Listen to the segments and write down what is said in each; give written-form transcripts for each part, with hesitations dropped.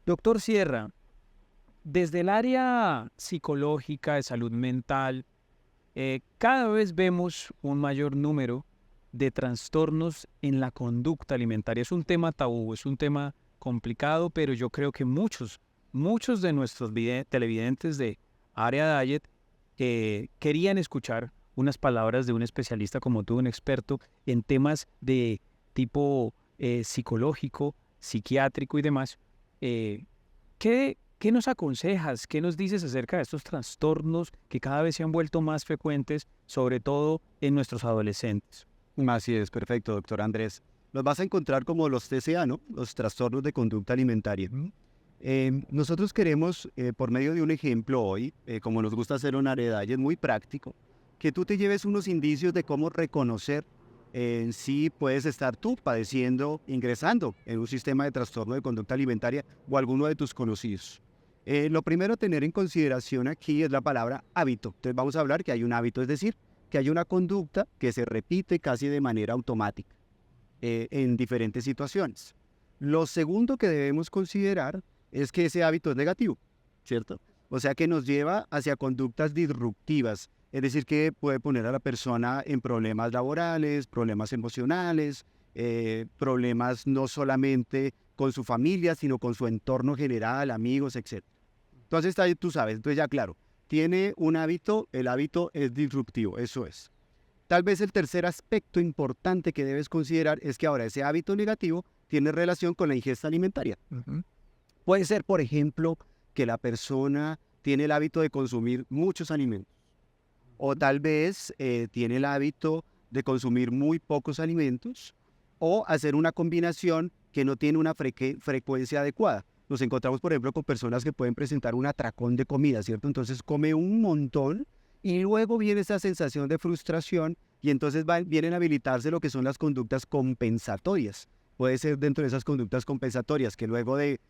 Doctor Sierra, desde el área psicológica de salud mental, cada vez vemos un mayor número de trastornos en la conducta alimentaria. Es un tema tabú, es un tema complicado, pero yo creo que muchos de nuestros televidentes de área diet querían escuchar unas palabras de un especialista como tú, un experto en temas de tipo psicológico, psiquiátrico y demás. Eh, ¿qué nos aconsejas? ¿Qué nos dices acerca de estos trastornos que cada vez se han vuelto más frecuentes, sobre todo en nuestros adolescentes? Así es, perfecto, doctor Andrés. Los vas a encontrar como los TCA, ¿no? Los trastornos de conducta alimentaria. Nosotros queremos, por medio de un ejemplo hoy, como nos gusta hacer un área es muy práctico, que tú te lleves unos indicios de cómo reconocer si puedes estar tú padeciendo, ingresando en un sistema de trastorno de conducta alimentaria o alguno de tus conocidos. Lo primero a tener en consideración aquí es la palabra hábito. Entonces vamos a hablar que hay un hábito, es decir, que hay una conducta que se repite casi de manera automática en diferentes situaciones. Lo segundo que debemos considerar es que ese hábito es negativo, ¿cierto? O sea que nos lleva hacia conductas disruptivas, es decir, que puede poner a la persona en problemas laborales, problemas emocionales, problemas no solamente con su familia, sino con su entorno general, amigos, etc. Entonces, ahí tú sabes, entonces ya claro, tiene un hábito, el hábito es disruptivo, eso es. Tal vez el tercer aspecto importante que debes considerar es que ahora ese hábito negativo tiene relación con la ingesta alimentaria. Puede ser, por ejemplo, que la persona tiene el hábito de consumir muchos alimentos o tal vez tiene el hábito de consumir muy pocos alimentos o hacer una combinación que no tiene una frecuencia adecuada. Nos encontramos, por ejemplo, con personas que pueden presentar un atracón de comida, ¿cierto? Entonces come un montón y luego viene esa sensación de frustración y entonces vienen a habilitarse lo que son las conductas compensatorias. Puede ser dentro de esas conductas compensatorias que luego de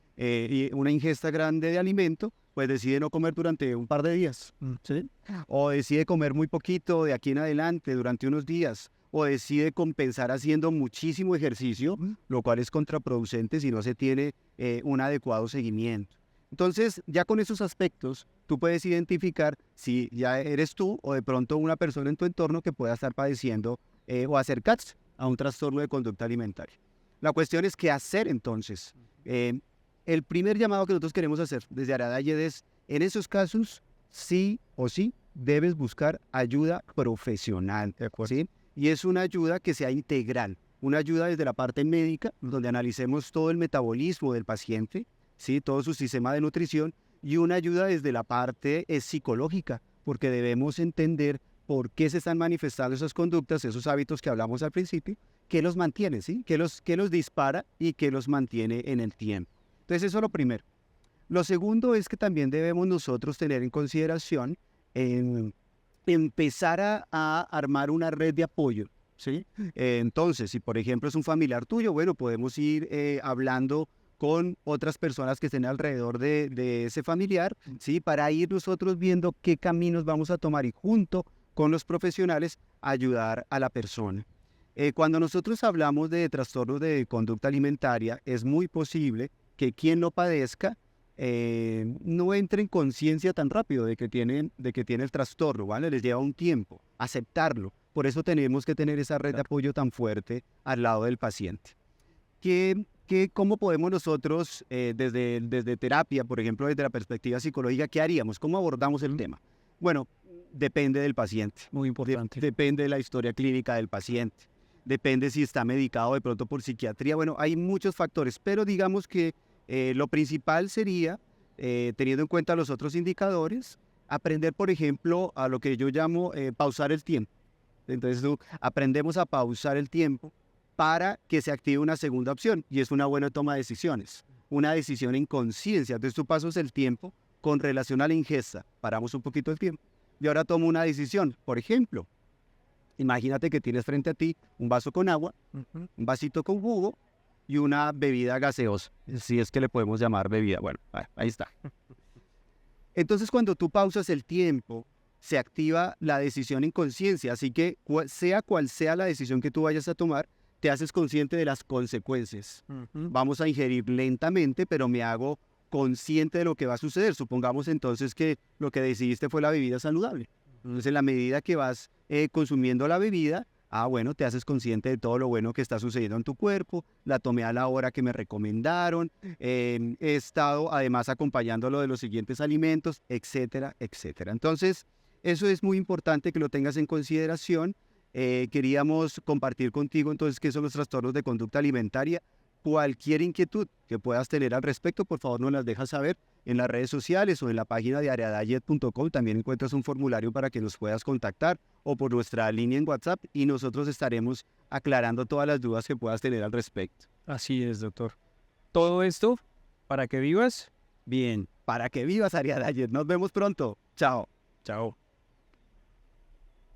una ingesta grande de alimento, pues decide no comer durante un par de días, ¿sí? O decide comer muy poquito de aquí en adelante durante unos días, o decide compensar haciendo muchísimo ejercicio, lo cual es contraproducente si no se tiene un adecuado seguimiento. Entonces, ya con esos aspectos, tú puedes identificar si ya eres tú o de pronto una persona en tu entorno que pueda estar padeciendo o acercarse a un trastorno de conducta alimentaria. La cuestión es qué hacer entonces. El primer llamado que nosotros queremos hacer desde Aradayed es, en esos casos, sí o sí, debes buscar ayuda profesional, ¿sí? Y es una ayuda que sea integral, una ayuda desde la parte médica, donde analicemos todo el metabolismo del paciente, ¿sí? Todo su sistema de nutrición, y una ayuda desde la parte psicológica, porque debemos entender por qué se están manifestando esas conductas, esos hábitos que hablamos al principio, qué los mantiene, ¿sí? Qué los dispara y qué los mantiene en el tiempo. Entonces eso es lo primero. Lo segundo es que también debemos nosotros tener en consideración empezar a armar una red de apoyo, ¿sí? Entonces, si por ejemplo es un familiar tuyo, bueno, podemos ir hablando con otras personas que estén alrededor de ese familiar, ¿sí? Para ir nosotros viendo qué caminos vamos a tomar y junto con los profesionales ayudar a la persona. Cuando nosotros hablamos de trastornos de conducta alimentaria, es muy posible que quien lo padezca no entre en conciencia tan rápido de que tiene el trastorno, ¿vale? Les lleva un tiempo aceptarlo. Por eso tenemos que tener esa red de apoyo tan fuerte al lado del paciente. ¿Cómo podemos nosotros, desde terapia, por ejemplo, desde la perspectiva psicológica, qué haríamos? ¿Cómo abordamos el tema? Bueno, depende del paciente. Muy importante. Depende de la historia clínica del paciente. Depende si está medicado de pronto por psiquiatría. Bueno, hay muchos factores, pero digamos que lo principal sería, teniendo en cuenta los otros indicadores, aprender, por ejemplo, a lo que yo llamo pausar el tiempo. Entonces, aprendemos a pausar el tiempo para que se active una segunda opción, y es una buena toma de decisiones, una decisión en conciencia. Entonces, tú pasas el tiempo con relación a la ingesta, paramos un poquito el tiempo, y ahora tomo una decisión. Por ejemplo, imagínate que tienes frente a ti un vaso con agua, un vasito con jugo y una bebida gaseosa, si es que le podemos llamar bebida. Bueno, ahí está. Entonces, cuando tú pausas el tiempo, se activa la decisión en conciencia, así que sea cual sea la decisión que tú vayas a tomar, te haces consciente de las consecuencias. Vamos a ingerir lentamente, pero me hago consciente de lo que va a suceder. Supongamos entonces que lo que decidiste fue la bebida saludable. Entonces, en la medida que vas consumiendo la bebida, bueno, te haces consciente de todo lo bueno que está sucediendo en tu cuerpo, la tomé a la hora que me recomendaron, he estado además acompañándolo de los siguientes alimentos, etcétera, etcétera. Entonces, eso es muy importante que lo tengas en consideración. Queríamos compartir contigo entonces qué son los trastornos de conducta alimentaria. Cualquier inquietud que puedas tener al respecto, por favor nos las dejas saber en las redes sociales o en la página de areadiet.com. También encuentras un formulario para que nos puedas contactar o por nuestra línea en WhatsApp y nosotros estaremos aclarando todas las dudas que puedas tener al respecto. Así es, doctor. Todo esto para que vivas bien. Para que vivas, Area Diet. Nos vemos pronto. Chao. Chao.